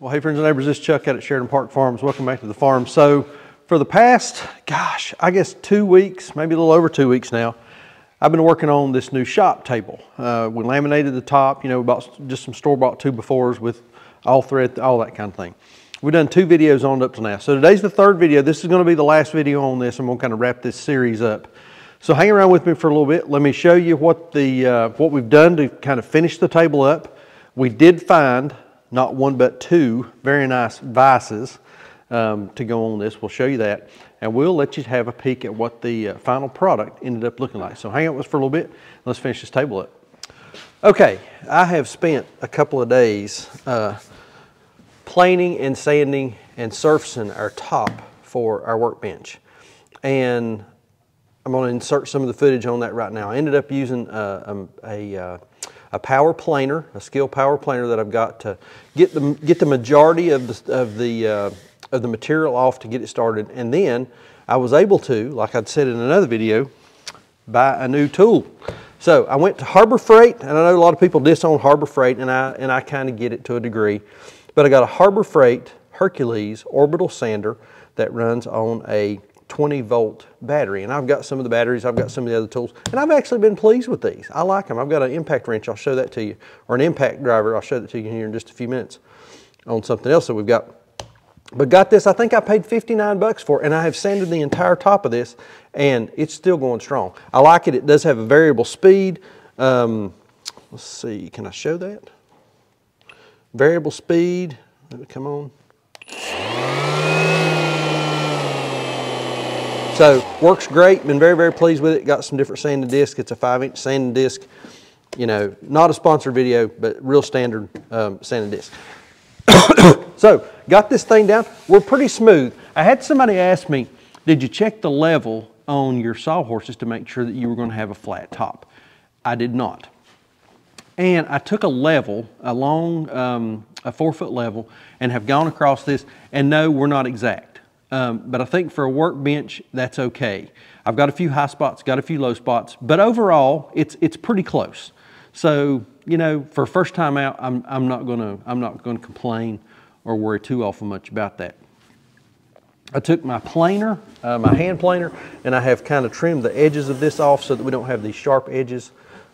Well, hey friends and neighbors, this is Chuck out at Sheridan Park Farms. Welcome back to the farm. So for the past, I guess 2 weeks, maybe a little over 2 weeks now, I've been working on this new shop table. We laminated the top, bought just some store-bought 2x4s with all thread, all that kind of thing. We've done 2 videos on it up to now. So today's the 3rd video. This is going to be the last video on this. I'm going to kind of wrap this series up. So hang around with me for a little bit. Let me show you what we've done to kind of finish the table up. We did find not 1 but 2 very nice vices to go on this. We'll show you that, and we'll let you have a peek at what the final product ended up looking like. So hang out with us for a little bit. Let's finish this table up. Okay, I have spent a couple of days planing and sanding and surfacing our top for our workbench, and I'm going to insert some of the footage on that right now. I ended up using a power planer, a Skil power planer that I've got to get the majority of the material off to get it started, and then I was able to, like I'd said in another video, buy a new tool. So I went to Harbor Freight, and I know a lot of people disown Harbor Freight, and I kind of get it to a degree, but I got a Harbor Freight Hercules orbital sander that runs on a 20-volt battery, and I've got some of the batteries, I've got some of the other tools, and I've actually been pleased with these. I like them. I've got an impact wrench, I'll show that to you, or an impact driver, I'll show that to you here in just a few minutes on something else that we've got. But got this, I think I paid 59 bucks for it, and I have sanded the entire top of this, and it's still going strong. I like it. It does have a variable speed. Let's see, can I show that? Variable speed, come on. So works great, been very, very pleased with it. Got some different sanding discs. It's a 5-inch sanding disc. Not a sponsored video, but real standard sanding disc. So got this thing down. We're pretty smooth. I had somebody ask me, did you check the level on your sawhorses to make sure that you were going to have a flat top? I did not. And I took a level, a 4-foot level, and have gone across this, and no, we're not exact. But I think for a workbench, that's okay. I've got a few high spots, got a few low spots, but overall, it's pretty close. So, for first time out, I'm not gonna complain or worry too awful much about that. I took my planer, my hand planer, and I have kind of trimmed the edges of this off so that we don't have these sharp edges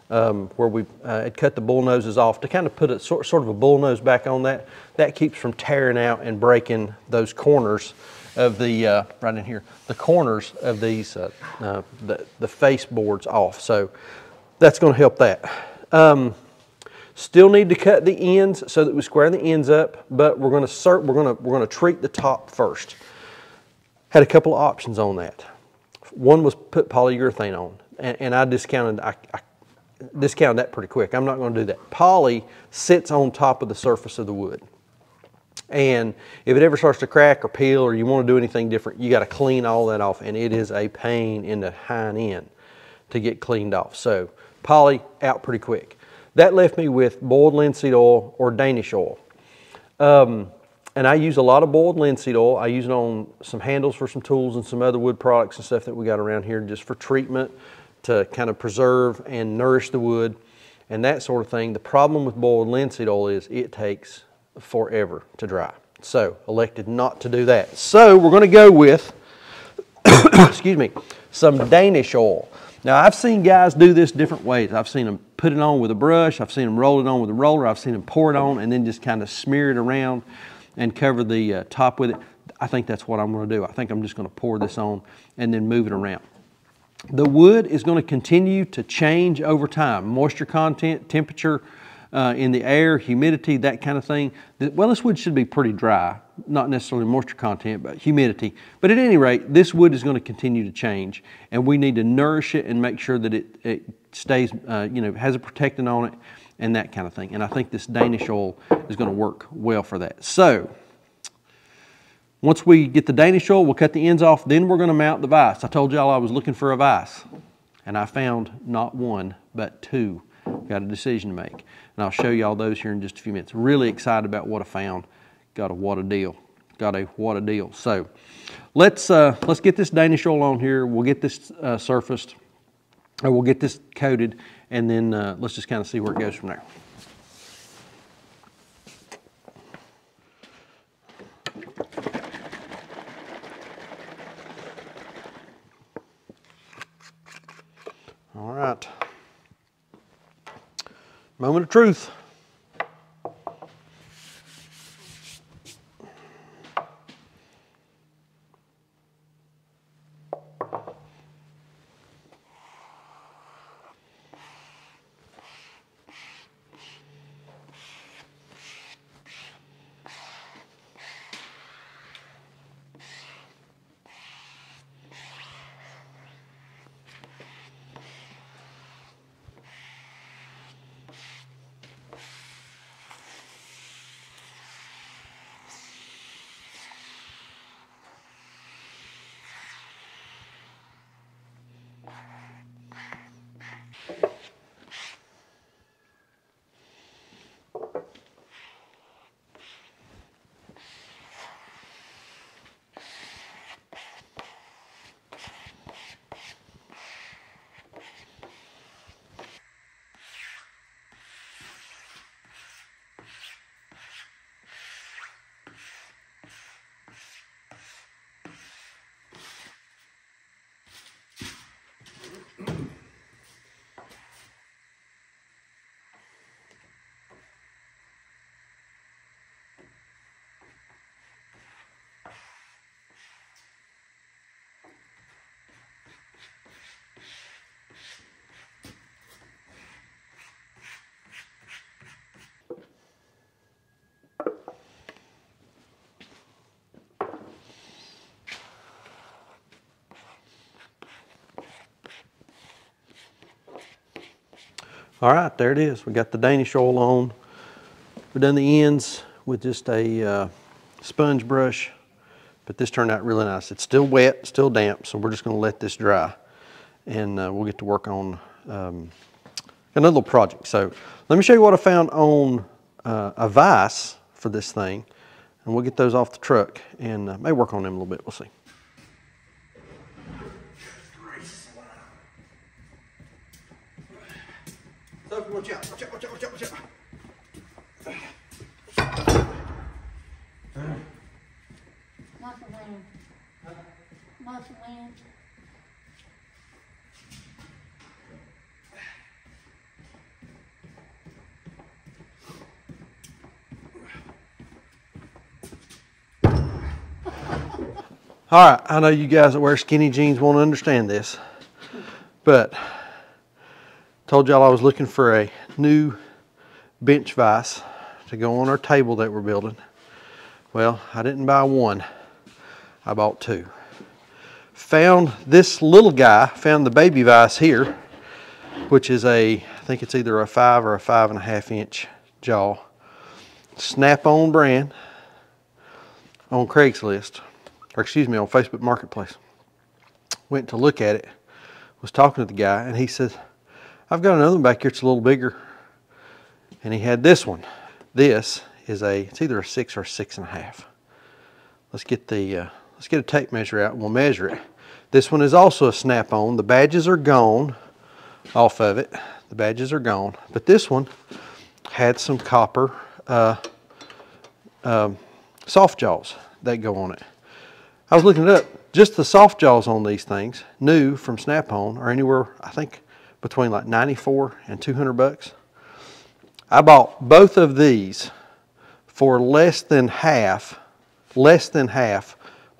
where we had cut the bull noses off to kind of put a sort of a bull nose back on that. That keeps from tearing out and breaking those corners of the, right in here, the corners of these, the face boards off. So that's going to help that. Still need to cut the ends so that we square the ends up, but we're going to treat the top first. Had a couple of options on that. One was put polyurethane on, and I discounted that pretty quick. I'm not going to do that. Poly sits on top of the surface of the wood. And if it ever starts to crack or peel or you want to do anything different, you got to clean all that off, and it is a pain in the hind end to get cleaned off. So poly out pretty quick. That left me with boiled linseed oil or Danish oil. And I use a lot of boiled linseed oil. I use it on some handles for some tools and some other wood products and stuff that we got around here just for treatment to kind of preserve and nourish the wood and that sort of thing. The problem with boiled linseed oil is it takes forever to dry. So elected not to do that. So we're going to go with, excuse me, some Danish oil. Now I've seen guys do this different ways. I've seen them put it on with a brush. I've seen them roll it on with a roller. I've seen them pour it on and then just kind of smear it around and cover the top with it. I think that's what I'm going to do. I think I'm just going to pour this on and then move it around. The wood is going to continue to change over time. Moisture content, temperature, in the air, humidity, that kind of thing. Well, this wood should be pretty dry, not necessarily moisture content, but humidity. But at any rate, this wood is going to continue to change, and we need to nourish it and make sure that it stays, has a protectant on it and that kind of thing. And I think this Danish oil is going to work well for that. So once we get the Danish oil, we'll cut the ends off, then we're going to mount the vise. I told y'all I was looking for a vise, and I found not 1, but 2. Got a decision to make, and I'll show y'all those here in just a few minutes. Really excited about what I found. Got a what a deal. So let's get this Danish oil on here. We'll get this surfaced, or we'll get this coated, and then let's just kind of see where it goes from there. All right. Moment of truth. All right, there it is. We got the Danish oil on. We've done the ends with just a sponge brush, but this turned out really nice. It's still wet, still damp, so we're just gonna let this dry, and we'll get to work on another little project. So let me show you what I found on a vise for this thing, and we'll get those off the truck and may work on them a little bit, we'll see. Watch out, watch out, watch out, watch out, watch out. Not the wind. Not the wind. All right, I know you guys that wear skinny jeans won't understand this, but told y'all I was looking for a new bench vise to go on our table that we're building. Well, I didn't buy one, I bought two. Found this little guy, found the baby vise here, which is I think it's either a 5 or a 5.5 inch jaw. Snap-on brand on Craigslist, or excuse me, on Facebook Marketplace. Went to look at it, was talking to the guy, and he said, I've got another one back here, it's a little bigger. And he had this one. This is it's either a 6 or a 6.5. Let's get a tape measure out and we'll measure it. This one is also a snap-on. The badges are gone off of it. The badges are gone. But this one had some copper soft jaws that go on it. I was looking it up. Just the soft jaws on these things, new from Snap-on, are anywhere, I think, between like 94 and 200 bucks. I bought both of these for less than half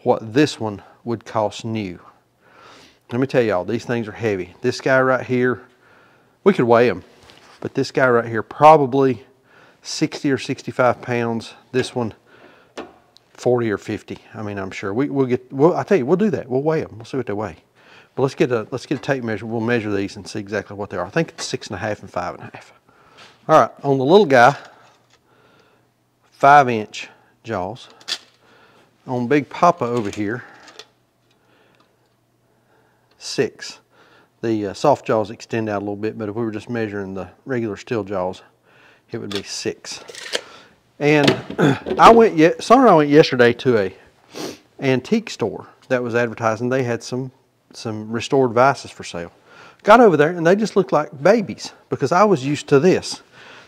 what this one would cost new. Let me tell y'all, these things are heavy. This guy right here, we could weigh him, but this guy right here probably 60 or 65 pounds. This one 40 or 50. I mean, I'm sure I tell you, we'll do that. We'll weigh them. We'll see what they weigh. But let's get a tape measure. We'll measure these and see exactly what they are. I think it's 6.5 and 5.5. All right, on the little guy, 5 inch jaws. On Big Papa over here, 6. The soft jaws extend out a little bit, but if we were just measuring the regular steel jaws, it would be 6. And Son and I went yesterday to a antique store that was advertising. They had some restored vices for sale. Got over there and they just looked like babies because I was used to this.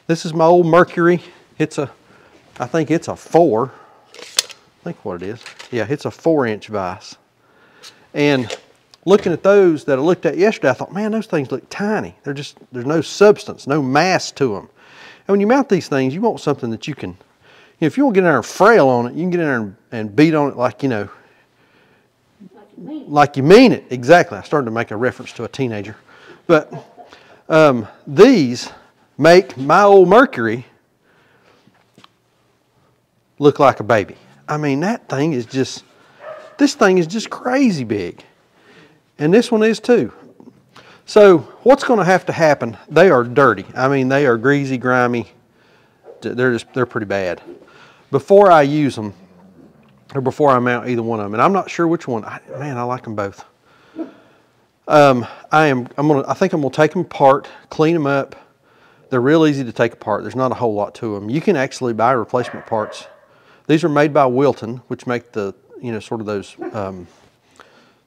This is my old Mercury. I think it's a 4. I think what it is. Yeah, it's a 4 inch vise. And looking at those that I looked at yesterday, I thought, man, those things look tiny. There's no substance, no mass to them. And when you mount these things, you want something that you can, if you want to get in there and frail on it, you can get in there and beat on it like, like you mean it. Exactly. I started to make a reference to a teenager. But these make my old Mercury look like a baby. I mean, this thing is just crazy big. And this one is too. So what's going to have to happen, they are dirty. I mean, they are greasy, grimy. They're pretty bad. Before I use them, or before I mount either one of them, and I'm not sure which one. Man, I like them both. I think I'm gonna take them apart, clean them up. They're real easy to take apart. There's not a whole lot to them. You can actually buy replacement parts. These are made by Wilton, which make the, sort of those,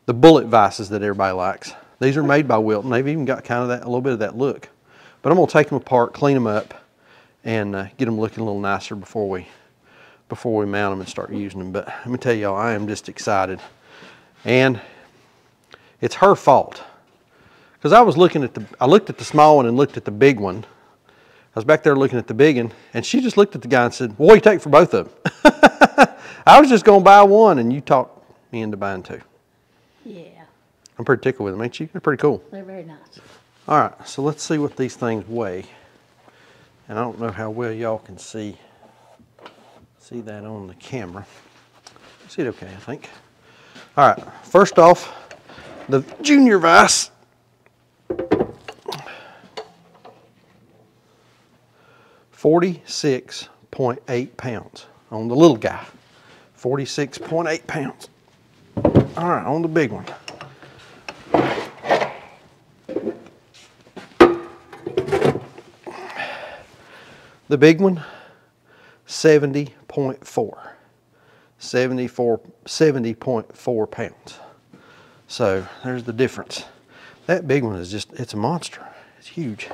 the bullet vices that everybody likes. These are made by Wilton. They've even got kind of a little bit of that look. But I'm gonna take them apart, clean them up, and get them looking a little nicer before we mount them and start using them. But let me tell y'all, I am just excited. And it's her fault. Because I looked at the small one and looked at the big one. I was back there looking at the big one, and she just looked at the guy and said, well, what do you take for both of them? I was just gonna buy one, and you talked me into buying two. Yeah. I'm pretty tickled with them, ain't you? They're pretty cool. They're very nice. All right, so let's see what these things weigh. And I don't know how well y'all can see that on the camera. See it okay, I think. All right, first off, the Junior Vice. 46.8 pounds on the little guy. 46.8 pounds. All right, on the big one. The big one, 70.4. 70.4 pounds. So there's the difference. That big one is it's a monster. It's huge.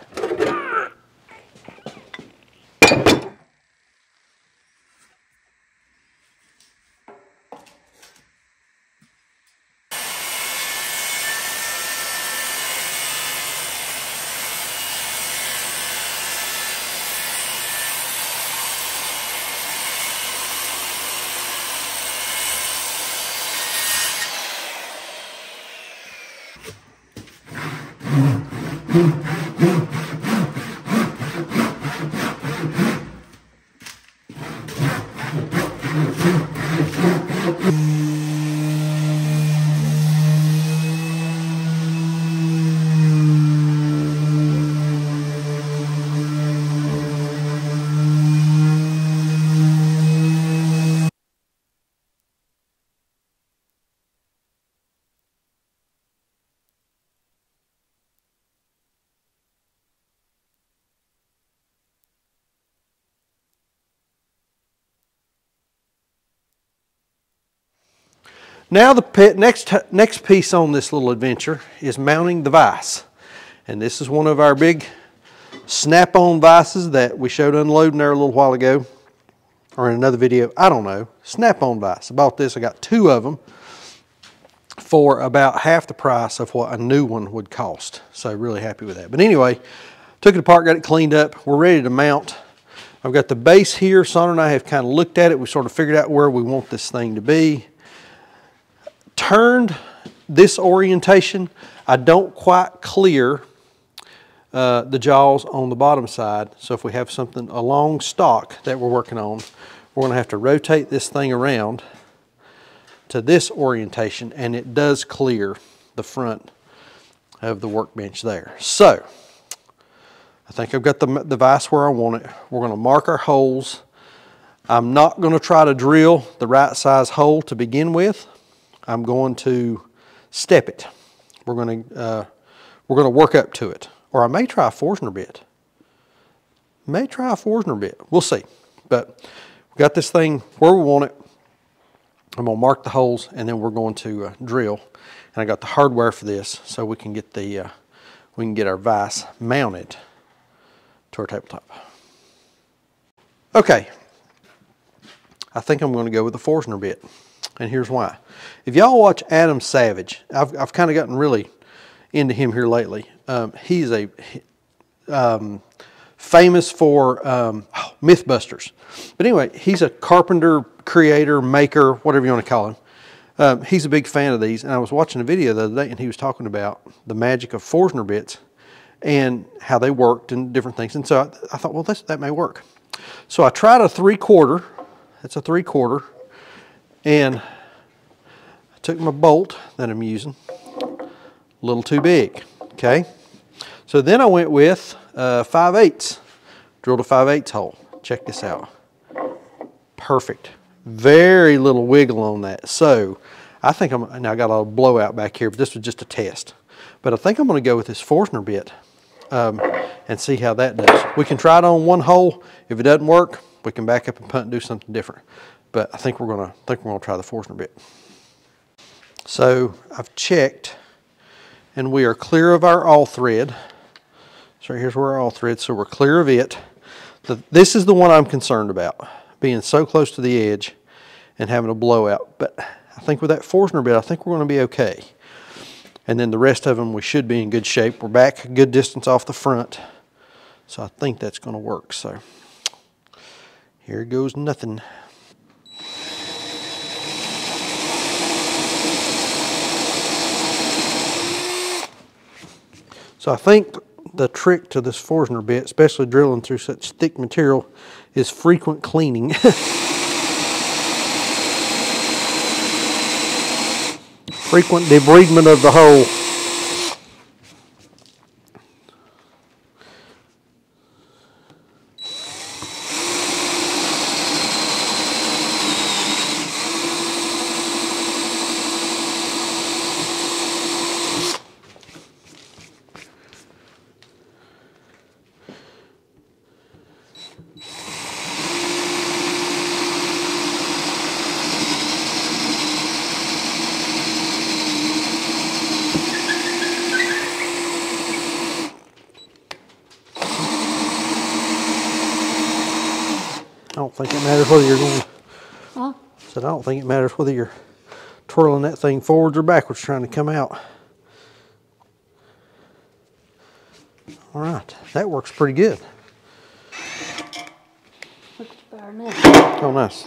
Now the next piece on this little adventure is mounting the vise. And this is one of our big snap-on vices that we showed unloading there a little while ago, or in another video, I don't know. Snap-on vise. I bought this, I got 2 of them for about half the price of what a new one would cost. So really happy with that. But anyway, took it apart, got it cleaned up. We're ready to mount. I've got the base here. Sandra and I have kind of looked at it. We sort of figured out where we want this thing to be. Turned this orientation. I don't quite clear the jaws on the bottom side. So if we have something, a long stock that we're working on, we're going to have to rotate this thing around to this orientation, and it does clear the front of the workbench there. So I think I've got the vise where I want it. We're going to mark our holes. I'm not going to try to drill the right size hole to begin with. I'm going to step it. We're going to work up to it. Or I may try a Forstner bit. We'll see. But we got this thing where we want it. I'm going to mark the holes, and then we're going to drill. And I got the hardware for this, so we can get our vise mounted to our tabletop. Okay. I think I'm going to go with the Forstner bit. And here's why. If y'all watch Adam Savage, I've kind of gotten really into him here lately. He's a famous for Mythbusters. But anyway, he's a carpenter, creator, maker, whatever you want to call him. He's a big fan of these. And I was watching a video the other day, and he was talking about the magic of Forstner bits and how they worked and different things. And so I thought, well, that may work. So I tried a 3/4. That's a 3/4. And I took my bolt that I'm using, a little too big, okay? So then I went with 5/8, drilled a 5/8 hole. Check this out. Perfect. Very little wiggle on that. So I think now I got a blowout back here, but this was just a test. But I think I'm going to go with this Forstner bit and see how that does. We can try it on one hole. If it doesn't work, we can back up and punt and do something different. But I think we're gonna try the Forstner bit. So I've checked, and we are clear of our awl thread. So here's where our awl thread. So we're clear of it. This is the one I'm concerned about, being so close to the edge and having a blowout. But I think with that Forstner bit, I think we're going to be okay. And then the rest of them, we should be in good shape. We're back a good distance off the front, so I think that's going to work. So here goes nothing. So I think the trick to this Forstner bit, especially drilling through such thick material, is frequent cleaning. Frequent debridement of the hole. I don't think it matters whether you're going. Huh? I said I don't think it matters whether you're twirling that thing forwards or backwards trying to come out. All right, that works pretty good. Looks better than that. Oh, nice.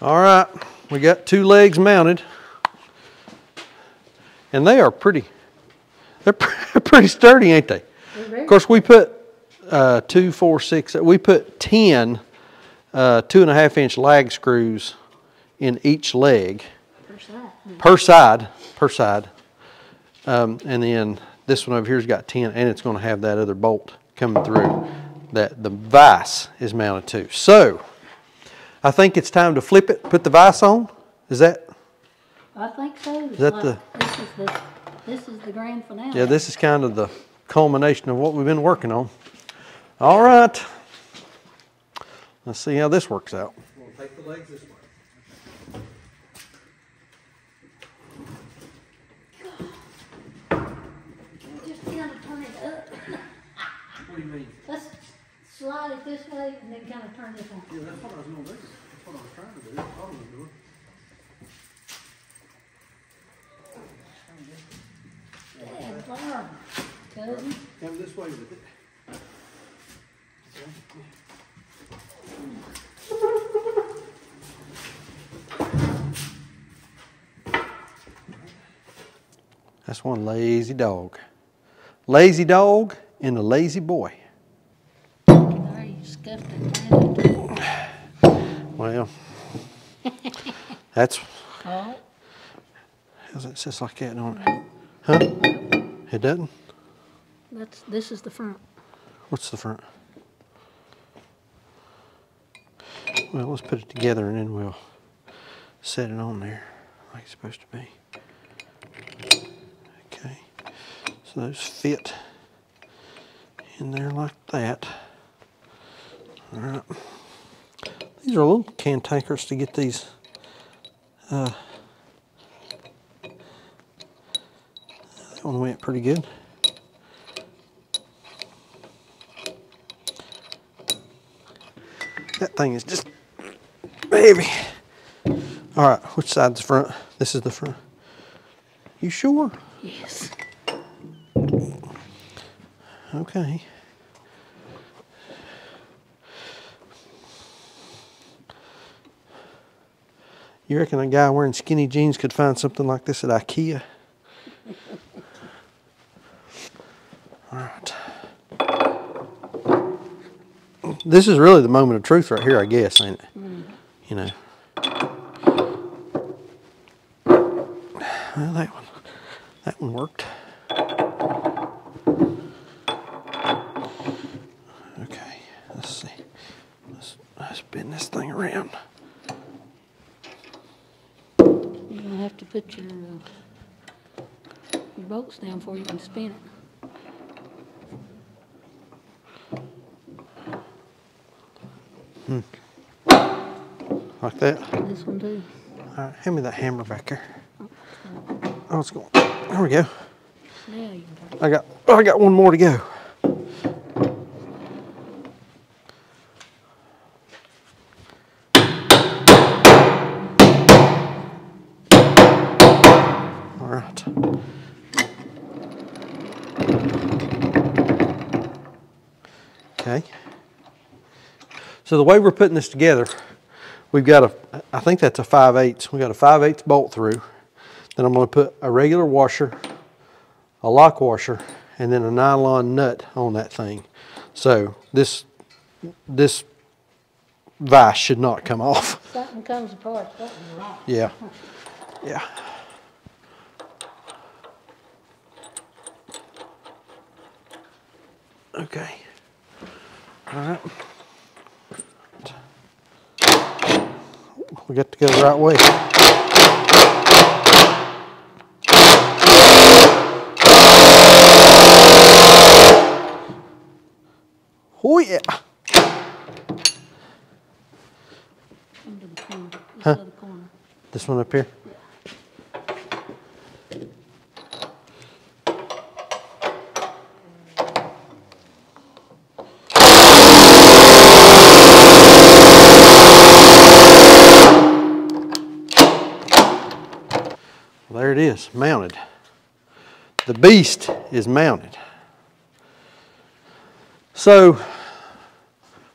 All right, we got 2 legs mounted, and they are they're pretty sturdy, ain't they? Of course, we put 2, 4, 6, we put 10 2.5-inch lag screws in each leg. Per side. And then this one over here's got 10, and it's going to have that other bolt coming through that the vise is mounted to. So I think it's time to flip it, put the vise on. Is that? I think so. Is that this is the grand finale. Yeah, this is kind of the culmination of what we've been working on. All right. Let's see how this works out. We'll take the legs this way. Just kind of turn it up. What do you mean? Let's slide it this way and then kind of turn this on. Yeah, that's what I was going to do. That's what I was trying to do. That's all I was doing. Yeah, farm, cousin. Come this way with it. That's one lazy dog. Lazy dog and a lazy boy. There you scuffed it. Well, that's. Oh. It says like that on it. Huh? It doesn't? This is the front. What's the front? Well, let's put it together and then we'll set it on there like it's supposed to be. Okay. So those fit in there like that. All right. These are little cantankerous to get these. That one went pretty good. That thing is just heavy. All right, which side's the front? This is the front. You sure? Yes. Okay. You reckon a guy wearing skinny jeans could find something like this at IKEA? All right. This is really the moment of truth right here, I guess, ain't it? You know. Well, that one worked. Okay, let's see. Let's spin this thing around. You're gonna have to put your bolts down before you can spin it. Like that? This one too. All right, hand me that hammer back there. Oh, it's going. There we go. Now you can. I got one more to go. All right. Okay. So the way we're putting this together, we've got I think that's a 5/8. We got a 5/8 bolt through. Then I'm going to put a regular washer, a lock washer, and then a nylon nut on that thing. So this vise should not come off. Something comes apart, something's wrong. Yeah. Yeah. Okay. All right. We got to go the right way. Oh yeah. Under the corner. This Huh? other corner. This one up here? There it is, mounted. The beast is mounted. So,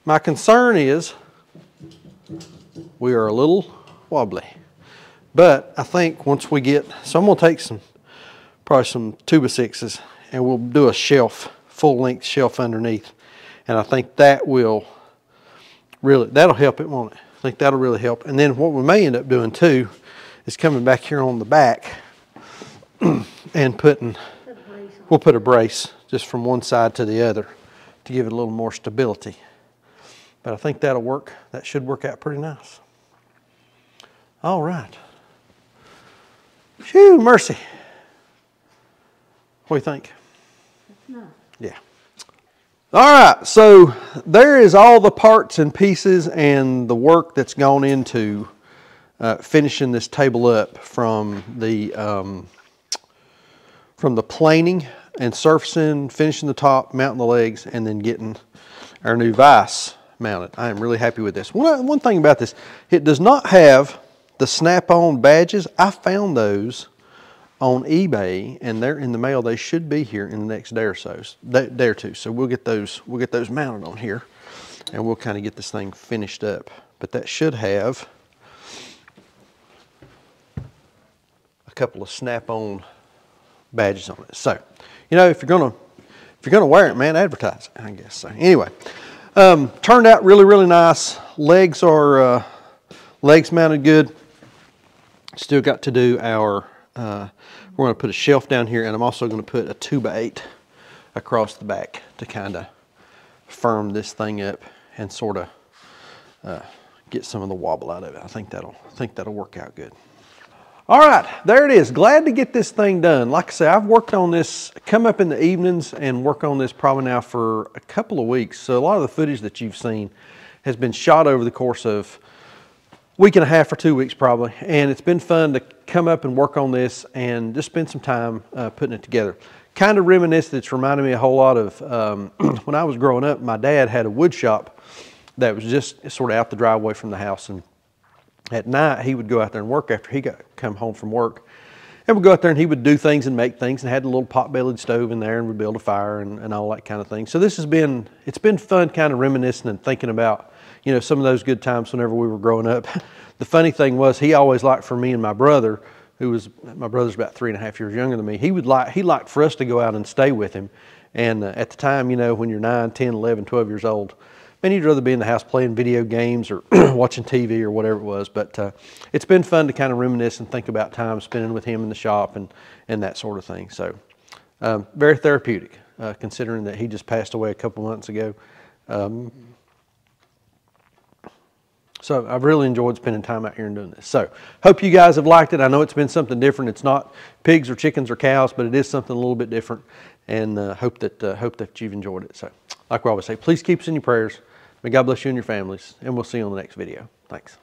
my concern is we are a little wobbly. But I think once we get, so I'm going to take probably some 2x6s, and we'll do a shelf, full length shelf underneath. And I think that will really, that'll help it, won't it? I think that'll really help. And then what we may end up doing too is coming back here on the back and we'll put a brace just from one side to the other to give it a little more stability. But I think that'll work. That should work out pretty nice. All right. Phew, mercy. What do you think? No. Yeah. All right, so there is all the parts and pieces and the work that's gone into finishing this table up from the planing and surfacing, finishing the top, mounting the legs, and then getting our new vise mounted. I am really happy with this. One thing about this, it does not have the snap-on badges. I found those on eBay, and they're in the mail. They should be here in the next day or so, day or two. So we'll get those mounted on here, and we'll kind of get this thing finished up. But that should have a couple of snap-on badges on it. So, you know, if you're gonna wear it, man, advertise it, I guess. So anyway, turned out really, really nice. Legs are legs mounted good. Still got to do our. We're going to put a shelf down here, and I'm also going to put a 2x8 across the back to kind of firm this thing up and sort of get some of the wobble out of it. I think that'll work out good. All right, there it is. Glad to get this thing done. Like I say, I've worked on this, come up in the evenings and work on this probably now for a couple of weeks. So a lot of the footage that you've seen has been shot over the course of a week and a half or 2 weeks probably. And it's been fun to come up and work on this and just spend some time putting it together. Kind of reminiscent, it's reminded me a whole lot of when I was growing up, my dad had a wood shop that was just sort of out the driveway from the house. And at night, he would go out there and work after he come home from work. And we'd go out there and he would do things and make things and had a little pot-bellied stove in there and we'd build a fire and all that kind of thing. So this has been, it's been fun kind of reminiscing and thinking about, you know, some of those good times whenever we were growing up. The funny thing was he always liked for me and my brother, my brother's about 3.5 years younger than me, he liked for us to go out and stay with him. And at the time, you know, when you're 9, 10, 11, 12 years old, man, you'd rather be in the house playing video games or watching TV or whatever it was. But it's been fun to kind of reminisce and think about time spending with him in the shop and that sort of thing. So very therapeutic, considering that he just passed away a couple months ago. So I've really enjoyed spending time out here and doing this. So hope you guys have liked it. I know it's been something different. It's not pigs or chickens or cows, but it is something a little bit different. And hope that you've enjoyed it. So like we always say, please keep us in your prayers. May God bless you and your families, and we'll see you on the next video. Thanks.